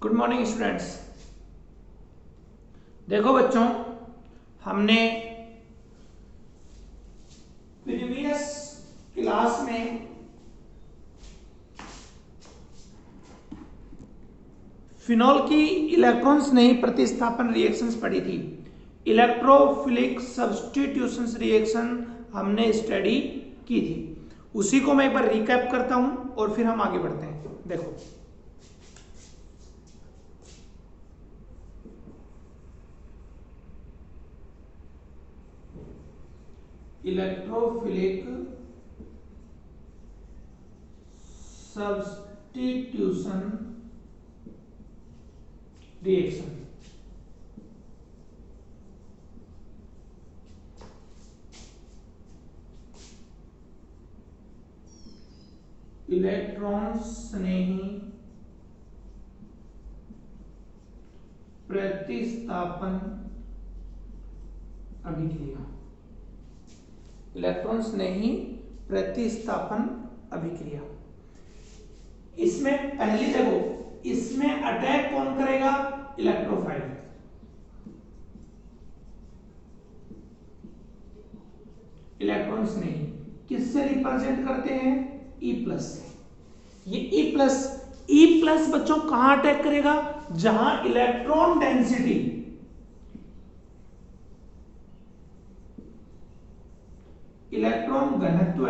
Good morning students. देखो बच्चों, हमने प्रीवियस क्लास में फिनॉल की इलेक्ट्रॉन्स नहीं प्रतिस्थापन रिएक्शंस पढ़ी थी। इलेक्ट्रोफिलिक सब्स्टिट्यूशन रिएक्शन हमने स्टडी की थी। उसी को मैं एक बार रिकैप करता हूं और फिर हम आगे बढ़ते हैं। देखो, इलेक्ट्रोफिलिक सब्स्टिट्यूशन रिएक्शन इलेक्ट्रॉन स्नेही प्रतिस्थापन अभिक्रिया। इलेक्ट्रॉन स्नेही प्रतिस्थापन अभिक्रिया। इसमें पहली देखो, इसमें अटैक कौन करेगा? इलेक्ट्रोफाइल। इलेक्ट्रॉन स्नेही किससे रिप्रेजेंट करते हैं? ई प्लस से। ये ई प्लस बच्चों कहां अटैक करेगा? जहां इलेक्ट्रॉन डेंसिटी इलेक्ट्रॉन घनत्व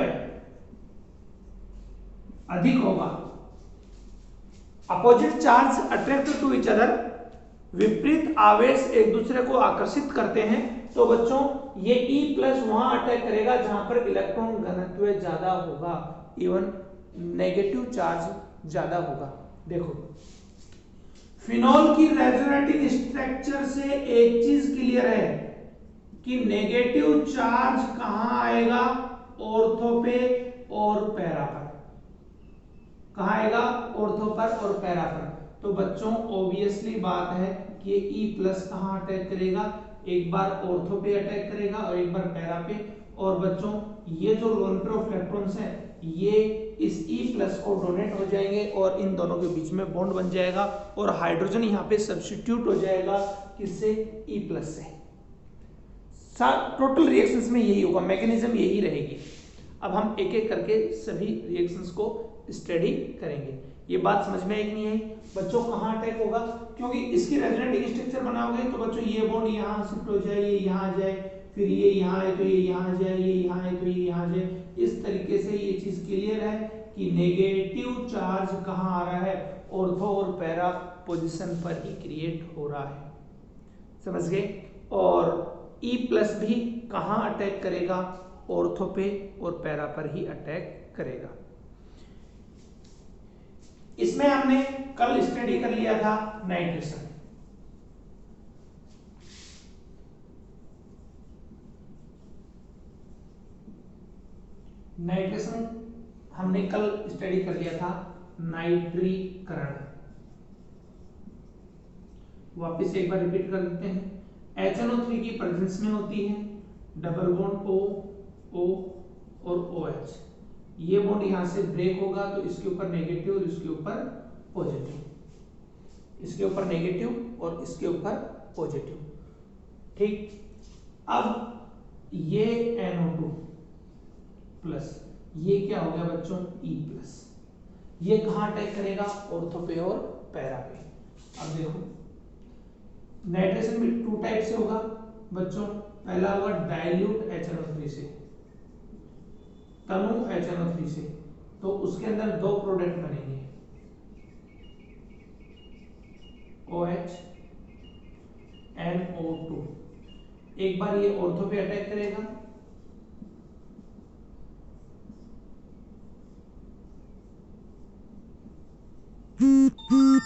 अधिक होगा। Opposite charge attract to each other, विपरीत आवेश एक दूसरे को आकर्षित करते हैं। तो बच्चों ये ई प्लस वहां अटैक करेगा जहां पर इलेक्ट्रॉन घनत्व ज्यादा होगा, इवन नेगेटिव चार्ज ज्यादा होगा। देखो, फिनॉल की रेजोनेटिंग स्ट्रक्चर से एक चीज क्लियर है कि नेगेटिव चार्ज कहां आएगा? ऑर्थो पे और पैरा पर। कहां आएगा? ऑर्थो पर और पैरा पर। तो बच्चों ऑब्वियसली बात है कि ई प्लस कहां अटैक करेगा? एक बार ऑर्थो पे अटैक करेगा और एक बार पैरा पे। और बच्चों ये जो लोन पेयर ऑफ इलेक्ट्रॉन्स है ये इस ई प्लस को डोनेट हो जाएंगे और इन दोनों के बीच में बॉन्ड बन जाएगा और हाइड्रोजन यहाँ पे सब्स्टिट्यूट हो जाएगा किससे? ई प्लस से। टोटल रिएक्शंस में यही होगा, मैकेनिज्म यही रहेगी। अब हम एक एक करके सभी रिएक्शंस को स्टडी करेंगे। ये बात समझ में आई कि नहीं आई? बच्चों कहाँ अटैक होगा? क्योंकि इसकी रेजोनेटिंग स्ट्रक्चर बनाओगे तो बच्चों ये बॉन्ड यहाँ शिफ्ट हो जाए, ये यहाँ जाए, फिर ये यहाँ आए तो ये यहाँ जाए, ये यहाँ आए तो ये यहाँ जाए। इस तरीके से ये चीज क्लियर है कि नेगेटिव चार्ज कहाँ आ रहा है? ऑर्थो और पैरा पोजिशन पर ही क्रिएट हो रहा है। समझ गए? और ई प्लस भी कहां अटैक करेगा? ऑर्थो पे और पैरा पर ही अटैक करेगा। इसमें हमने कल स्टडी कर लिया था नाइट्रेशन। नाइट्रेशन हमने कल स्टडी कर लिया था, नाइट्रीकरण। वापस एक बार रिपीट कर देते हैं। HNO3 की प्रेजेंस में होती है डबल बॉन्ड O और OH। ये बॉन्ड यहां से ब्रेक होगा तो इसके ऊपर नेगेटिव और इसके ऊपर पॉजिटिव, इसके ऊपर नेगेटिव और इसके ऊपर पॉजिटिव। ठीक, अब ये NO2 प्लस, ये क्या हो गया बच्चों? E plus. ये कहां अटैक करेगा? ऑर्थो पे और पैरा पे। अब देखो, नाइट्रेशन भी टू टाइप से होगा बच्चों। पहला होगा डाइल्यूट HNO3 से, तनु HNO3 से। तो उसके अंदर दो प्रोडक्ट बनेंगे, OH NO2। एक बार ये ऑर्थो पे अटैक करेगा,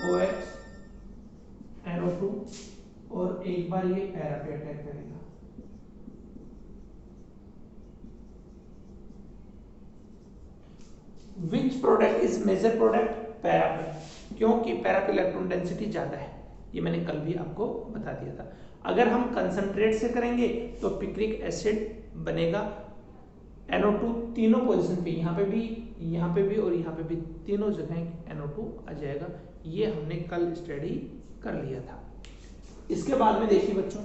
OH NO2, और एक बार ये पैरा पे अटैक करेगा। Which product is major product? Para पे, क्योंकि पैरा पे इलेक्ट्रॉन डेंसिटी ज्यादा है। ये मैंने कल भी आपको बता दिया था। अगर हम कंसंट्रेट से करेंगे तो पिक्रिक एसिड बनेगा। NO2 तीनों पोजीशन पे, यहाँ पे भी और यहाँ पे भी तीनों जगह NO2 आ जाएगा। ये हमने कल स्टडी कर लिया था। इसके बाद में देखिए बच्चों,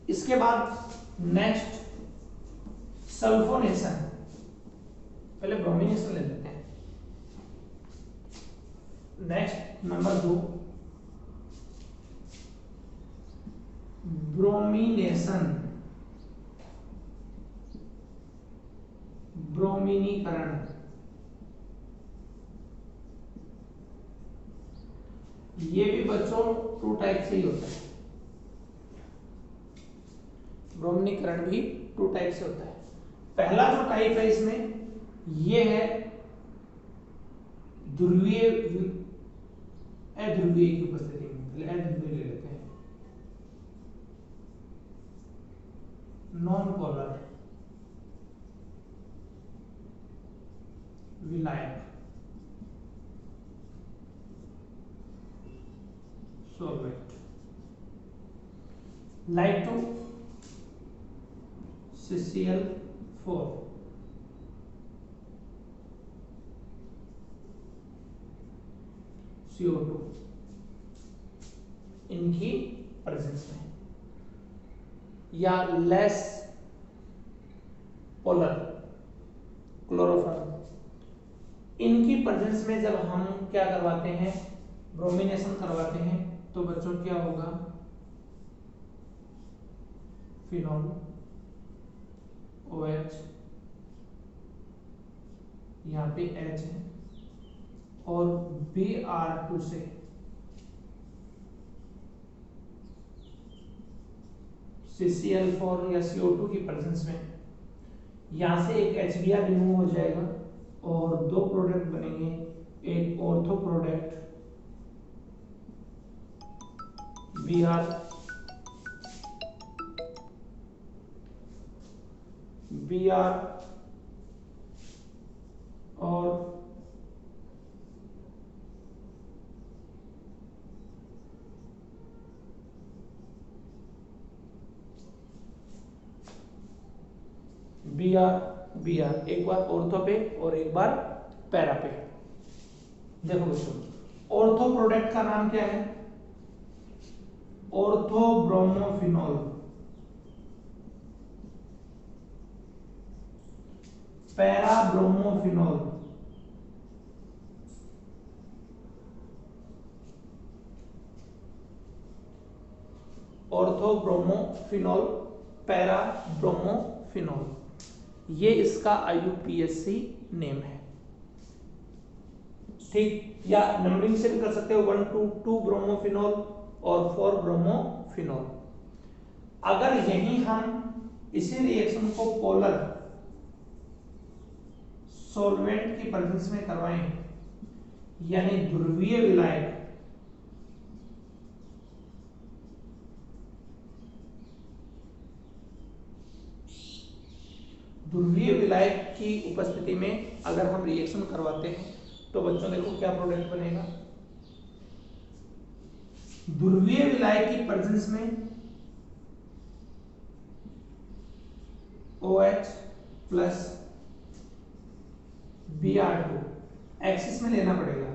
इसके बाद नेक्स्ट सल्फोनेशन, पहले ब्रोमिनेशन ले लेते हैं। नेक्स्ट नंबर 2 ब्रोमिनेशन, ब्रोमिनीकरण। ये भी बच्चों 2 टाइप से ही होता है, ब्रोमिनीकरण भी 2 टाइप से होता है। पहला जो टाइप है इसमें ये है ध्रुवीय अध्रुवीय की उपस्थिति में, पहले अध्रुवीय ले लेते हैं, नॉन पोलर विलायक solvent, like to CCl4, CO2 इनकी प्रेजेंस में, या लेस पोलर क्लोरोफॉर्म, इनकी प्रेजेंस में जब हम क्या करवाते हैं, ब्रोमिनेशन करवाते हैं, तो बच्चों क्या होगा, फिनॉल OH, यहाँ पे H है, और Br2 से CCl4 या CO2 की प्रेजेंस में यहां से एक HBr रिमूव हो जाएगा और 2 प्रोडक्ट बनेंगे, एक ऑर्थो प्रोडक्ट Br और Br, एक बार ऑर्थो पे और एक बार पैरा पे। देखो बच्चों, ऑर्थो प्रोडक्ट का नाम क्या है, ortho bromophenol, para bromophenol, ortho bromophenol, para bromophenol, ये इसका IUPAC नेम है। ठीक, या नंबरिंग से भी कर सकते हो, 1 to 2 ब्रोमोफिनॉल और 4 ब्रोमोफिनॉल। अगर यही हम इसी रिएक्शन को पोलर सॉल्वेंट की प्रेजेंस में करवाएं, यानी ध्रुवीय विलायक, ध्रुवीय विलायक की उपस्थिति में अगर हम रिएक्शन करवाते हैं, तो बच्चों देखो क्या प्रोडक्ट बनेगा, ध्रुवीय विलायक की प्रेजेंस में OH प्लस Br2, एक्सिस में लेना पड़ेगा,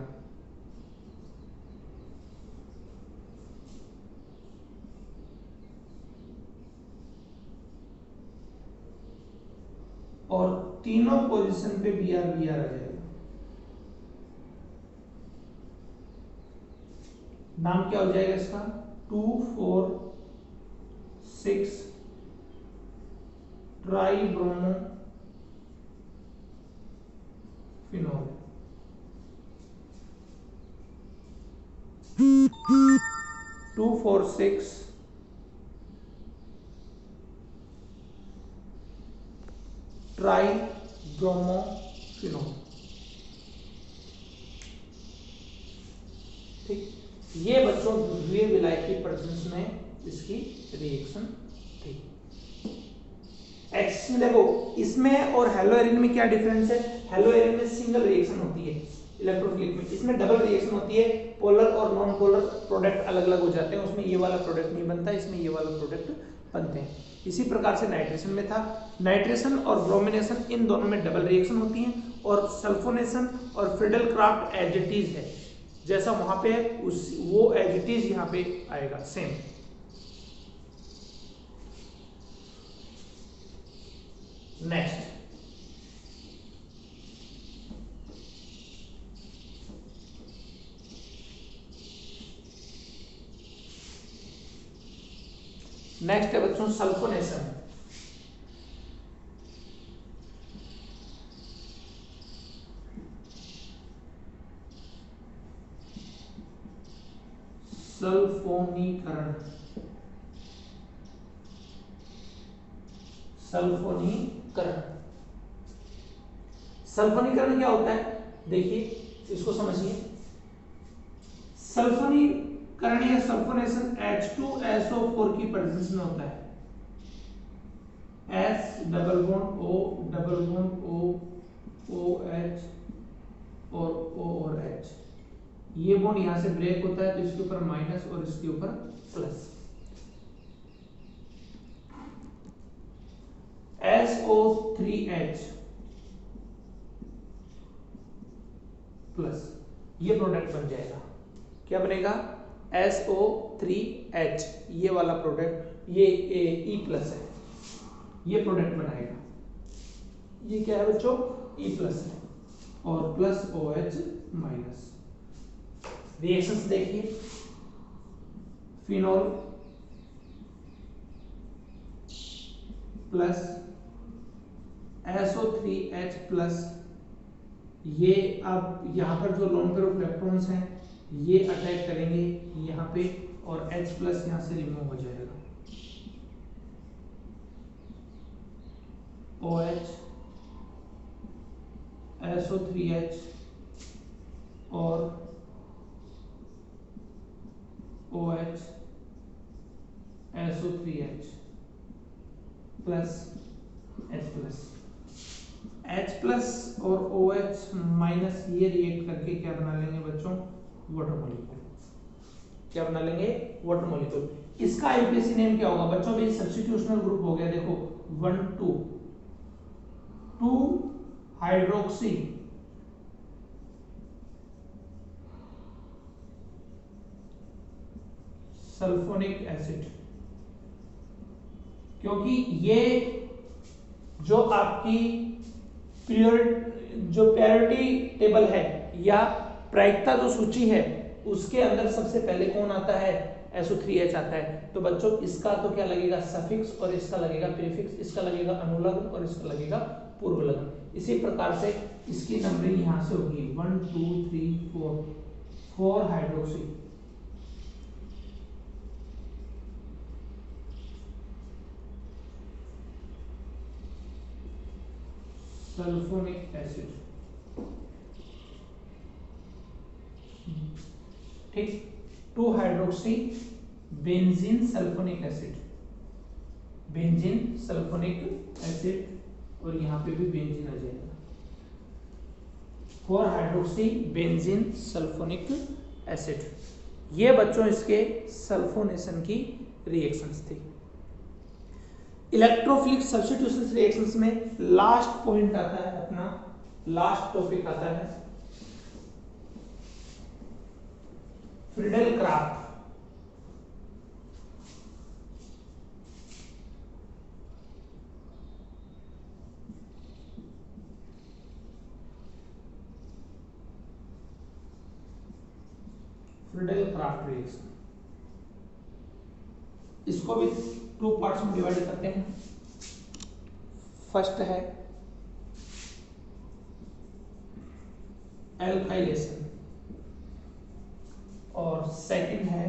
और तीनों पोजीशन पे Br आ जाएगा। नाम क्या हो जाएगा इसका, 2,4,6 try bromo phenol. 2,4,6 try bromophenol. ठीक, ये बच्चों ध्रुवीय विलायक की प्रेजेंस में इसकी रिएक्शन थी। एक्सिस में देखो, इसमें और हेलोएरिन में क्या डिफरेंस है, हेलोएरिन में सिंगल रिएक्शन होती है इलेक्ट्रोफिलिक में, इसमें डबल रिएक्शन होती है, पोलर और नॉन पोलर प्रोडक्ट अलग अलग हो जाते हैं, उसमें ये वाला प्रोडक्ट नहीं बनता, इसमें ये वाला प्रोडक्ट बनते हैं। इसी प्रकार से नाइट्रेशन में था, नाइट्रेशन और ब्रोमिनेशन इन दोनों में डबल रिएक्शन होती है और सल्फोनेशन और Friedel Crafts as it is है, जैसा वहां पे है उस वो एज इट इज यहाँ पे आएगा सेम। नेक्स्ट नेक्स्ट है बच्चों सल्फोनेशन। सल्फोनीकरण, सल्फोनीकरण, सल्फोनीकरण क्या होता है देखिए इसको समझिए। सल्फोनीकरण या सल्फोनेशन H2SO4 की प्रेजेंस में होता है। S double bond O double bond O OH और O और H, ये बॉन्ड यहां से ब्रेक होता है तो इसके ऊपर माइनस और इसके ऊपर प्लस। SO3H प्लस, ये प्रोडक्ट बन जाएगा। क्या बनेगा? SO3H, ये वाला प्रोडक्ट, ये E प्लस है, ये प्रोडक्ट बनाएगा। ये क्या है बच्चों? E प्लस है और प्लस OH माइनस। रिएक्शंस देखिए, फिनोल प्लस SO3H प्लस, ये अब यहाँ पर जो लोन पेयर ऑफ इलेक्ट्रॉन्स हैं ये अटैक करेंगे यहाँ पे और H प्लस यहाँ से रिमूव हो जाएगा। OH SO3H और OH SO3H plus H plus, H plus और OH माइनस ये रिएक्ट करके क्या बना लेंगे बच्चों? Water molecule. क्या बना लेंगे? Water molecule. इसका आईपीएसी नेम क्या होगा बच्चों? भी सब्स्टिट्यूशनल ग्रुप हो गया, देखो 1 2 2 हाइड्रोक्सी सल्फोनिक एसिड, क्योंकि ये जो आपकी प्योरिटी टेबल है या प्रायिकता जो सूची है उसके अंदर सबसे पहले कौन आता है? SO3H आता है। तो बच्चों इसका तो क्या लगेगा? सफिक्स, और इसका लगेगा प्रीफिक्स, इसका लगेगा अनुलग्न और इसका लगेगा पूर्वलग्न। इसी प्रकार से इसकी नंबरिंग यहां से होगी 1 2 3 4 4 हाइड्रोक्सी सल्फोनिक एसिड, ठीक, 2 hydroxy benzene sulphonic acid, benzene sulphonic acid, और यहां पे भी बेंजीन आ जाएगा। 4 हाइड्रोक्सी बेंजीन सल्फोनिक एसिड, ये बच्चों इसके सल्फोनेशन की रिएक्शंस थी। इलेक्ट्रोफिलिक सब्स्टिट्यूशन रिएक्शंस में लास्ट पॉइंट आता है अपना, लास्ट टॉपिक आता है Friedel craft. Friedel craft reaction, इसको भी 2 पार्ट्स में डिवाइड करते हैं। फर्स्ट है एल्काइलेशन और सेकंड है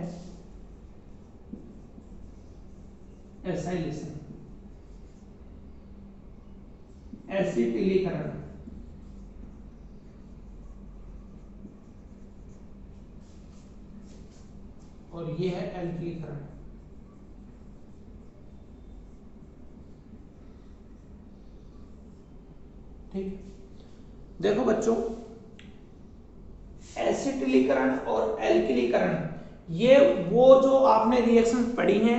एसाइलेशन, एसिटिलीकरण, और ये है एल्कीकरण। ठीक, देखो बच्चों एसिटिलीकरण और एल्किलीकरण, ये वो जो आपने रिएक्शन पढ़ी हैं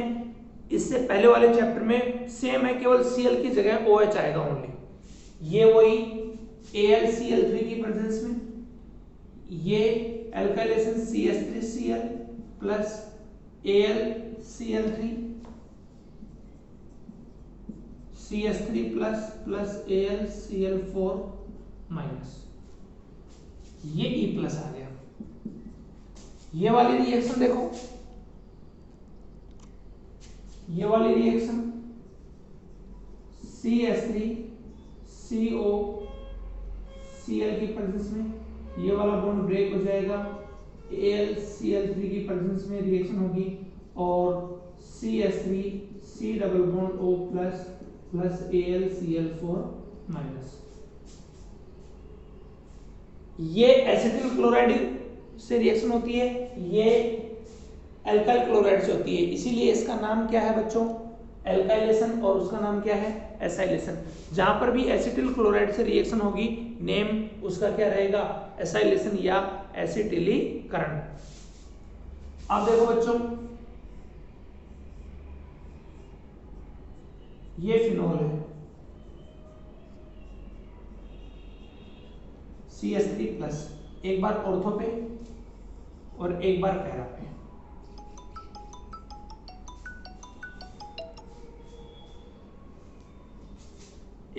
इससे पहले वाले चैप्टर में सेम है, केवल Cl की जगह OH आएगा ओनली। ये वही AlCl3 की प्रेजेंस में ये alkylation CH3Cl plus AlCl3 CH3 plus AlCl4 minus, ये E प्लस आ गया। ये वाली रिएक्शन देखो, ये वाली रिएक्शन CH3CO Cl की प्रेजेंस में ये वाला बॉन्ड ब्रेक हो जाएगा, AlCl3 की प्रेजेंस में रिएक्शन होगी और CH3C double bond O plus AlCl4 minus. ये एसिटिल क्लोराइड से रिएक्शन होती है, ये एल्काइल क्लोराइड से होती है, इसीलिए इसका नाम क्या है बच्चों, एल्काइलेशन, और उसका नाम क्या है, एसाइलेशन। जहां पर भी एसिटिल क्लोराइड से रिएक्शन होगी नेम उसका क्या रहेगा, एसाइलेशन या एसिटिलीकरण। अब देखो बच्चों, ये फिनोल है CH3 प्लस, एक बार ऑर्थो पे और एक बार पैरा पे।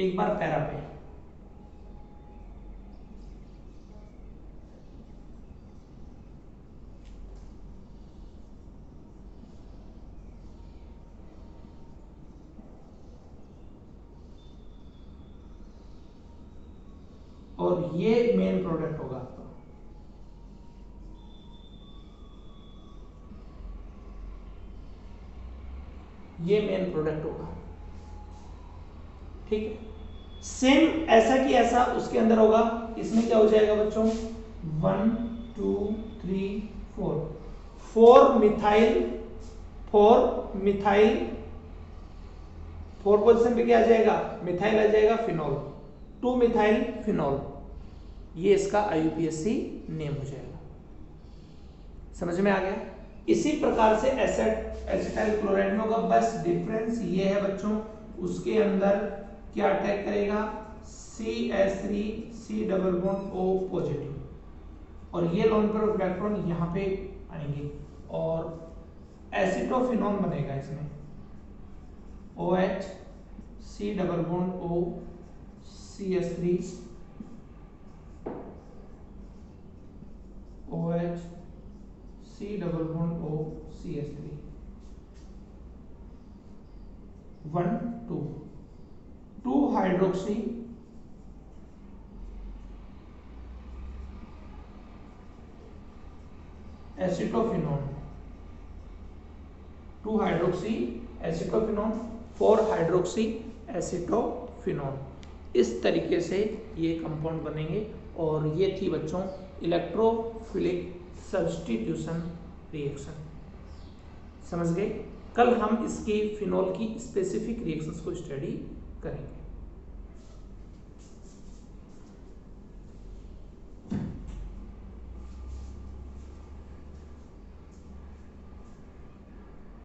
एक बार पैरा पे, और ये मेन प्रोडक्ट होगा आपका। ये मेन प्रोडक्ट होगा, ठीक है। सेम ऐसा कि ऐसा उसके अंदर होगा, इसमें क्या हो जाएगा बच्चों, 1 2 3 4 4 मिथाइल 4 पोजीशन पे क्या आ जाएगा, मिथाइल आ जाएगा, फिनोल 2 मिथाइल फिनोल, ये इसका IUPAC नेम हो जाएगा। समझ में आ गया। इसी प्रकार से एसिटाइल क्लोराइड में होगा, बस डिफरेंस ये है बच्चों, उसके अंदर क्या अटैक करेगा, CH3C double bond O positive, और ये लोन पेयर ऑफ इलेक्ट्रॉन यहाँ पे आएंगे और एसिटोफिनोन बनेगा इसमें, OH double bond O CH3 OH double bond O CH3 1 2 hydroxy acetophenone, 2 hydroxy acetophenone 4 hydroxy acetophenone. इस तरीके से ये कंपाउंड बनेंगे, और ये थी बच्चों इलेक्ट्रोफिलिक सब्स्टिट्यूशन रिएक्शन। समझ गए। कल हम इसकी फिनोल की स्पेसिफिक रिएक्शंस को स्टडी करेंगे।